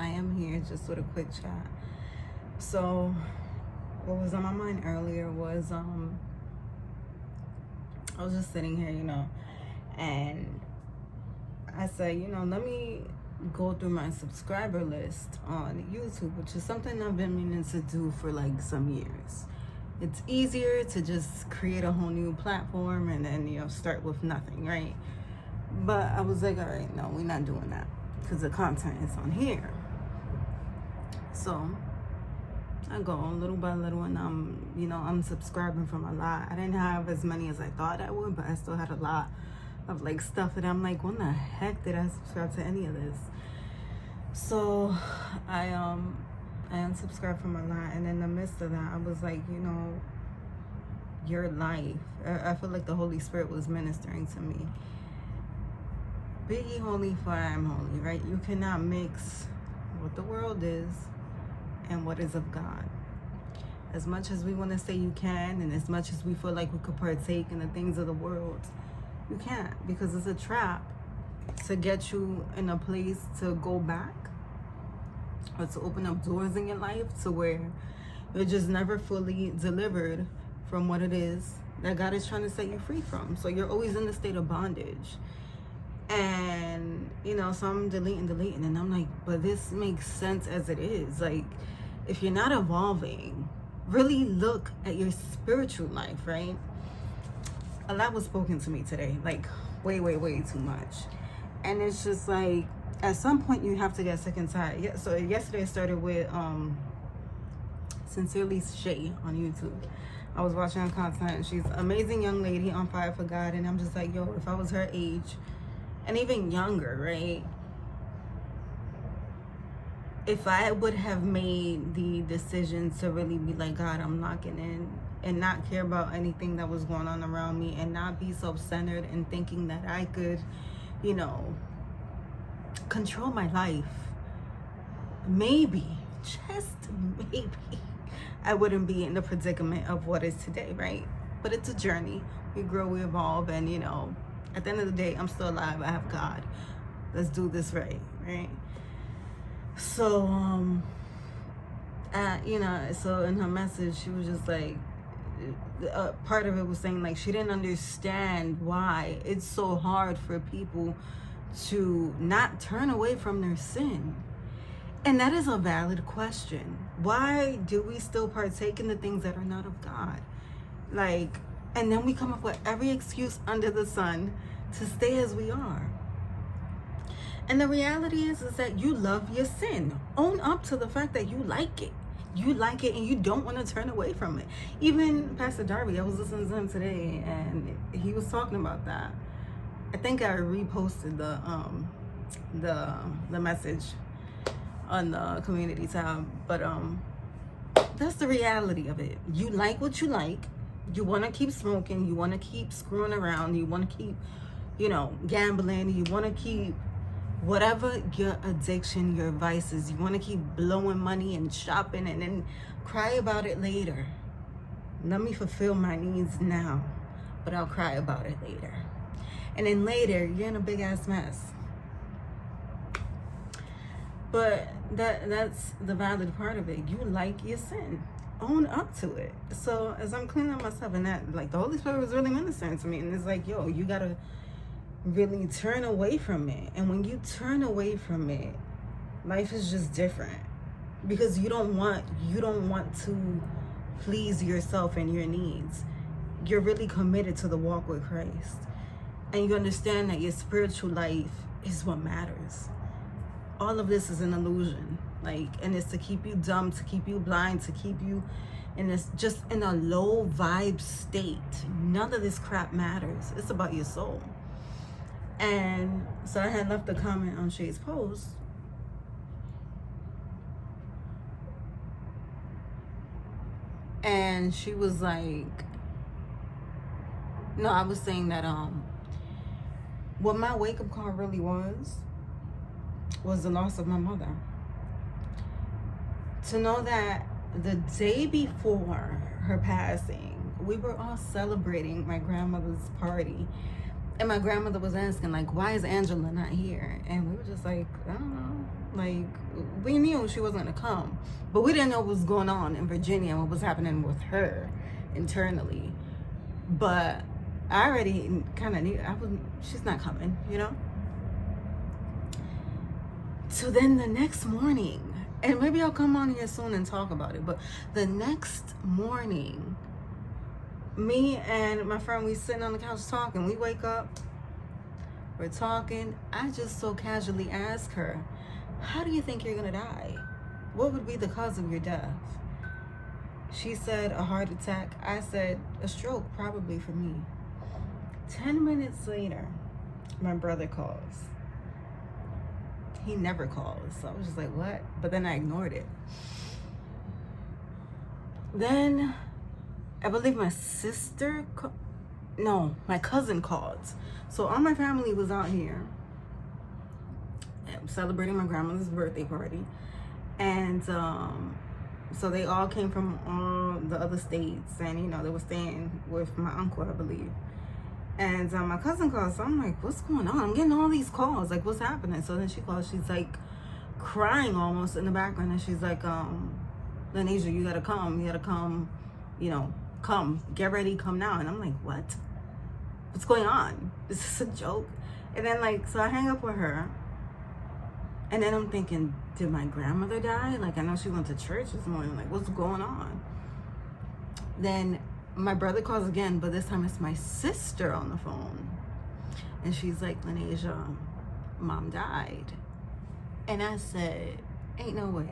I am here just with a quick chat. So what was on my mind earlier was I was just sitting here, and I said, let me go through my subscriber list on YouTube, which is something I've been meaning to do for like some years. It's easier to just create a whole new platform and then start with nothing, right? But I was like, all right, no, we're not doing that because the content is on here. So I go little by little, and I'm subscribing from a lot. I didn't have as many as I thought I would, but I still had a lot of like stuff that I'm like, when the heck did I subscribe to any of this? So I unsubscribed from a lot, and in the midst of that, I was like, your life. I feel like the Holy Spirit was ministering to me. Be ye holy, for I am holy, right? You cannot mix what the world is and what is of God. As much as we want to say you can, and as much as we feel like we could partake in the things of the world, you can't, because it's a trap to get you in a place to go back or to open up doors in your life to where you're just never fully delivered from what it is that God is trying to set you free from. So you're always in a state of bondage. And so I'm deleting, and I'm like, but this makes sense as it is. Like, if you're not evolving, really look at your spiritual life, right? A lot was spoken to me today, like way too much. And it's just like, at some point you have to get sick and tired. Yeah, so yesterday I started with Sincerely Shay on YouTube. I was watching her content. She's an amazing young lady on fire for God, and I'm just like, yo, if I was her age and even younger, right? If I would have made the decision to really be like, God, I'm locking in, and not care about anything that was going on around me, and not be self-centered and thinking that I could, control my life, maybe, just maybe, I wouldn't be in the predicament of what is today, right? But it's a journey. We grow, we evolve, and at the end of the day, I'm still alive. I have God. Let's do this right? So, so in her message, she was just like, part of it was saying like she didn't understand why it's so hard for people to not turn away from their sin. And that is a valid question. Why do we still partake in the things that are not of God? Like, and then we come up with every excuse under the sun to stay as we are. And the reality is that you love your sin. Own up to the fact that you like it. You like it and you don't want to turn away from it. Even Pastor Darby, I was listening to him today, and he was talking about that. I think I reposted the message on the community tab, but that's the reality of it. You like what you like. You want to keep smoking. You want to keep screwing around. You want to keep, gambling. You want to keep whatever your addiction, your vices. You want to keep blowing money and shopping and then cry about it later. Let me fulfill my needs now, but I'll cry about it later. And then later, you're in a big ass mess. But that's the valid part of it. You like your sin. Own up to it. So as I'm cleaning up myself, and that, like, the Holy Spirit was really ministering to me, and it's like, yo, you gotta really turn away from it. And when you turn away from it, life is just different, because you don't want to please yourself and your needs. You're really committed to the walk with Christ, and you understand that your spiritual life is what matters. All of this is an illusion, and it's to keep you dumb, to keep you blind, to keep you in this, just in a low vibe state. None of this crap matters. It's about your soul. And so I had left a comment on Shay's post, and she was like, no, I was saying that what my wake-up call really was the loss of my mother. To know that the day before her passing, we were all celebrating my grandmother's party, and my grandmother was asking, like, why is Angela not here? And we were just like, I don't know. Like, we knew she wasn't gonna come, but we didn't know what was going on in Virginia and what was happening with her internally. But I already kind of knew she's not coming, you know? So then the next morning, and maybe I'll come on here soon and talk about it, but the next morning, me and my friend, we sitting on the couch talking. We wake up, we're talking. I just so casually ask her, how do you think you're gonna die? What would be the cause of your death? She said a heart attack. I said a stroke, probably for me. 10 minutes later, my brother calls. He never calls. So I was just like, what? But then I ignored it. Then I believe my cousin called. So all my family was out here celebrating my grandmother's birthday party. And so they all came from all the other states, and you know, they were staying with my uncle, I believe. And my cousin calls, so I'm like, what's going on? I'm getting all these calls, like, what's happening? So then she calls, she's like crying almost in the background, and she's like, Lanisha, you gotta come, you know, come, get ready, come now. And I'm like, what's going on? Is this a joke? And then like, so I hang up with her, and then I'm thinking, did my grandmother die? Like, I know she went to church this morning, like, what's going on? Then my brother calls again, but this time it's my sister on the phone. And she's like, Lanisha, mom died. And I said, ain't no way.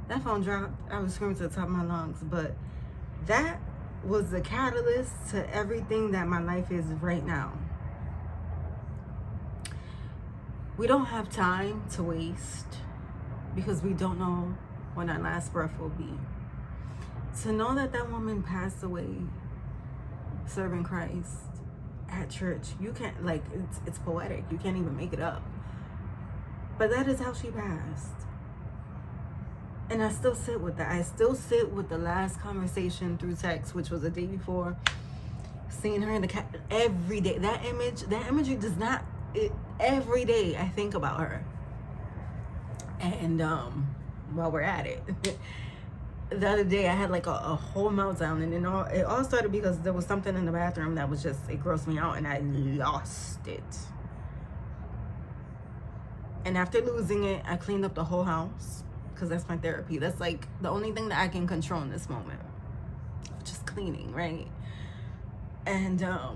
That phone dropped. I was screaming to the top of my lungs, but that was the catalyst to everything that my life is right now. We don't have time to waste because we don't know when our last breath will be. To know that that woman passed away serving Christ at church, you can't, like, it's poetic. You can't even make it up. But that is how she passed. And I still sit with that. I still sit with the last conversation through text, which was the day before, seeing her in the cat every day. That imagery does not, every day I think about her. And while we're at it, the other day I had like a whole meltdown, and it all started because there was something in the bathroom that was just, it grossed me out, and I lost it. And after losing it, I cleaned up the whole house, because that's my therapy. That's like the only thing that I can control in this moment, just cleaning, right? And I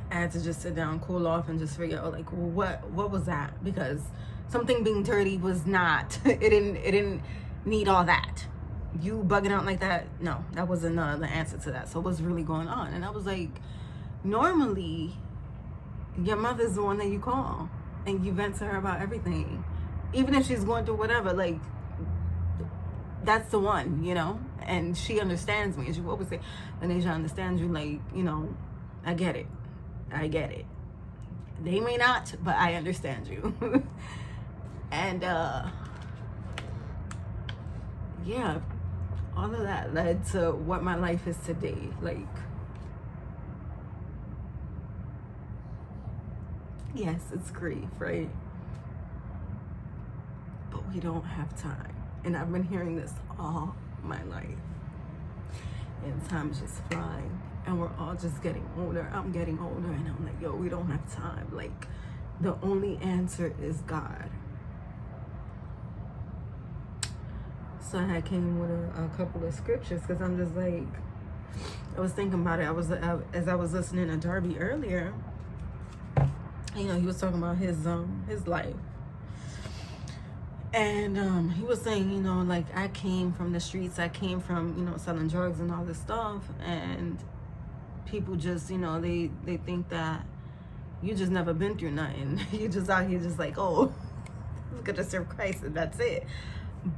had to just sit down, cool off, and just figure out, like, what was that? Because something being dirty was not, it didn't need all that. You bugging out like that, no, that wasn't the answer to that. So what's really going on? And I was like, normally your mother's the one that you call and you vent to her about everything, even if she's going through whatever. Like, that's the one, you know. And she understands me. And she will always say, Lanisha, I understand you. Like, you know, I get it. They may not, but I understand you. And yeah, all of that led to what my life is today. Like, yes, it's grief, right? But we don't have time. And I've been hearing this all my life. And time's just flying. And we're all just getting older. I'm getting older. And I'm like, yo, we don't have time. Like, the only answer is God. So I came with a couple of scriptures, because I'm just like, I was thinking about it. As I was listening to Darby earlier, you know, he was talking about his life. And he was saying, you know, like, I came from the streets. I came from, you know, selling drugs and all this stuff. And people just, you know, they think that you just never been through nothing. You just out here just like, oh, I'm gonna serve Christ and that's it.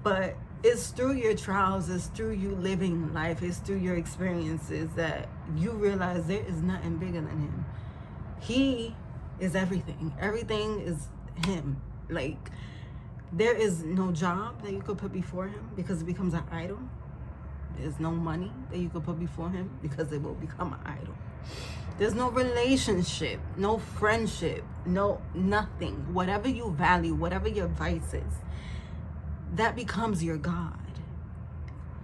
But it's through your trials, it's through you living life, it's through your experiences that you realize there is nothing bigger than him. He is everything. Everything is him. Like, there is no job that you could put before him, because it becomes an idol. There's no money that you could put before him, because it will become an idol. There's no relationship, no friendship, no nothing. Whatever you value, whatever your vice is, that becomes your God.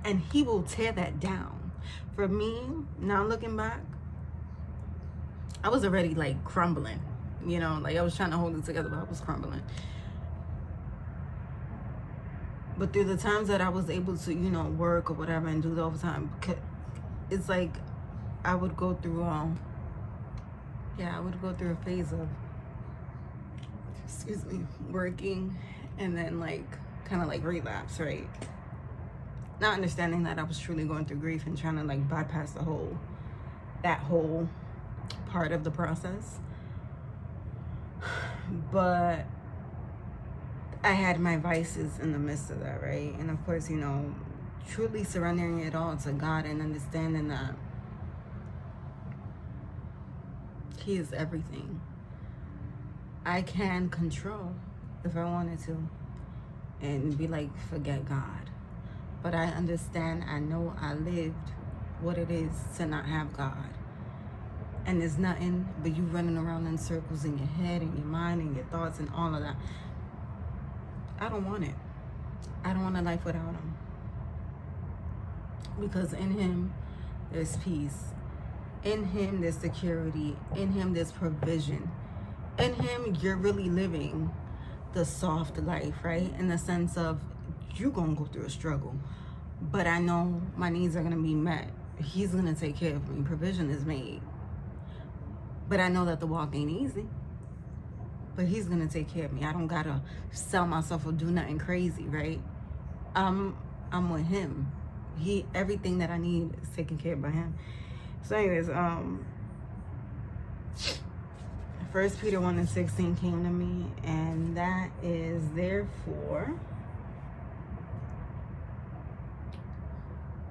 And he will tear that down. For me, now looking back, I was already like crumbling. You know, like I was trying to hold it together, but I was crumbling. But through the times that I was able to, you know, work or whatever and do the overtime, it's like I would go through I would go through a phase of, excuse me, working and then like kind of like relapse, right? Not understanding that I was truly going through grief and trying to like bypass that whole part of the process. But I had my vices in the midst of that, right? And of course, you know, truly surrendering it all to God and understanding that he is everything. I can control if I wanted to and be like, forget God. But I understand, I know I lived what it is to not have God. And there's nothing but you running around in circles in your head and your mind and your thoughts and all of that. I don't want it. I don't want a life without him. Because in him, there's peace. In him, there's security. In him, there's provision. In him, you're really living the soft life, right? In the sense of, you're going to go through a struggle. But I know my needs are going to be met. He's going to take care of me. Provision is made. But I know that the walk ain't easy. But he's going to take care of me. I don't got to sell myself or do nothing crazy, right? I'm with him. Everything that I need is taken care of by him. So anyways, 1 Peter 1:16 came to me, and that is therefore,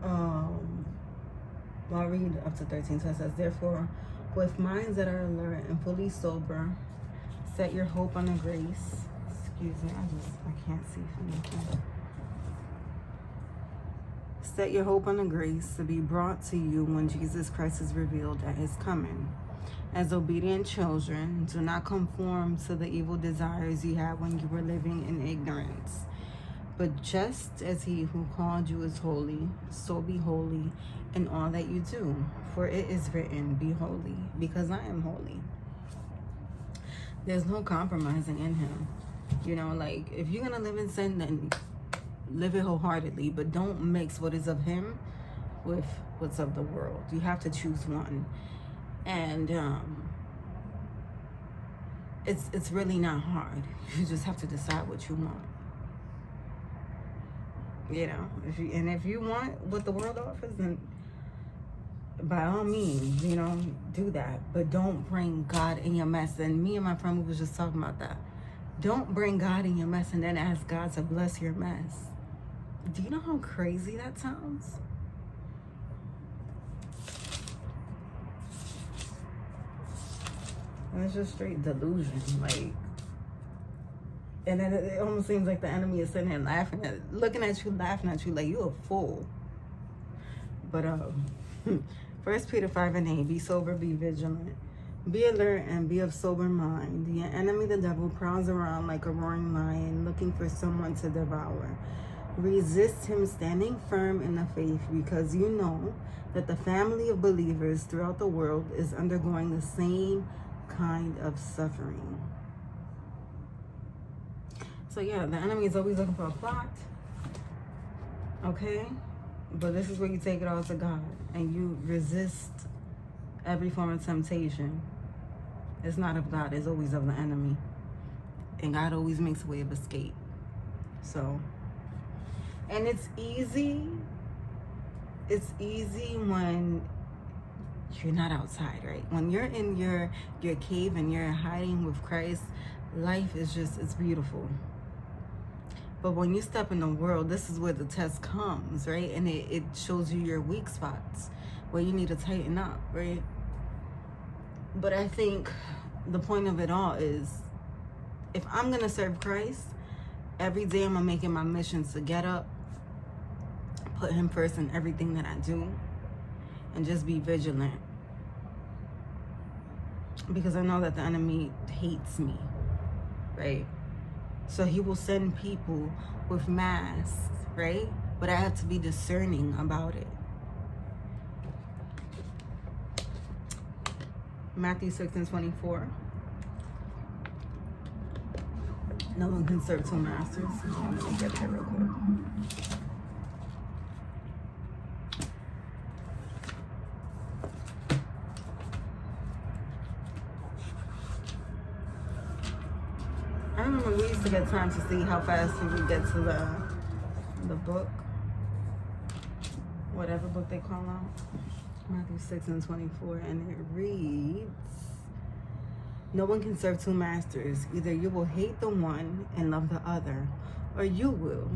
I'll read up to 13. So it says, therefore, with minds that are alert and fully sober, set your hope on the grace. Excuse me, I can't see from here. Set your hope on the grace to be brought to you when Jesus Christ is revealed at his coming. As obedient children, do not conform to the evil desires you had when you were living in ignorance. But just as he who called you is holy, so be holy in all that you do. For it is written, be holy, because I am holy. There's no compromising in him. You know, like, if you're going to live in sin, then live it wholeheartedly. But don't mix what is of him with what's of the world. You have to choose one. And it's really not hard. You just have to decide what you want. You know, if you want what the world offers, then by all means, you know, do that. But don't bring God in your mess. And me and my friend, we was just talking about that. Don't bring God in your mess and then ask God to bless your mess. Do you know how crazy that sounds? And it's just straight delusion, like. And then it almost seems like the enemy is sitting there looking at you, laughing at you like you're a fool. But 1 Peter 5:8, be sober, be vigilant, be alert, and be of sober mind. Your enemy, the devil, prowls around like a roaring lion, looking for someone to devour. Resist him, standing firm in the faith, because you know that the family of believers throughout the world is undergoing the same kind of suffering. So yeah, the enemy is always looking for a plot. Okay? But this is where you take it all to God. And you resist every form of temptation. It's not of God. It's always of the enemy. And God always makes a way of escape. So, and it's easy. It's easy when you're not outside, right? When you're in your cave and you're hiding with Christ, life is just, it's beautiful. But when you step in the world, this is where the test comes, right? And it shows you your weak spots, where you need to tighten up, right? But I think the point of it all is, if I'm going to serve Christ, every day I'm making my missions to get up, put him first in everything that I do, and just be vigilant. because I know that the enemy hates me, right? So he will send people with masks, right? But I have to be discerning about it. Matthew 6:24. No one can serve two masters. I'm gonna get there real quick. I remember we used to get time to see how fast we would get to the book, whatever book they call out. Matthew 6:24, and it reads, no one can serve two masters. Either you will hate the one and love the other, or you will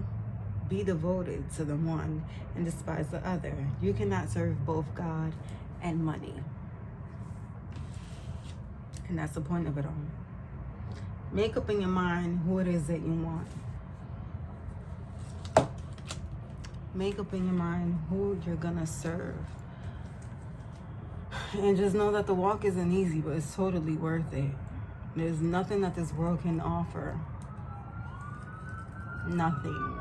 be devoted to the one and despise the other. You cannot serve both God and money. And that's the point of it all. Make up in your mind who it is that you want. Make up in your mind who you're gonna serve. And just know that the walk isn't easy, but it's totally worth it. There's nothing that this world can offer. Nothing.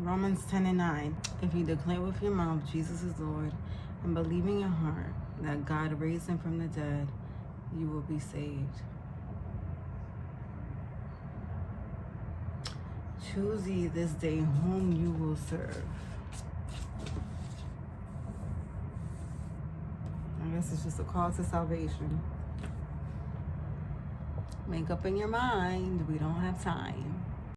Romans 10:9. If you declare with your mouth Jesus is Lord and believe in your heart that God raised him from the dead, you will be saved. Choose ye this day whom you will serve. I guess it's just a call to salvation. Make up in your mind. We don't have time.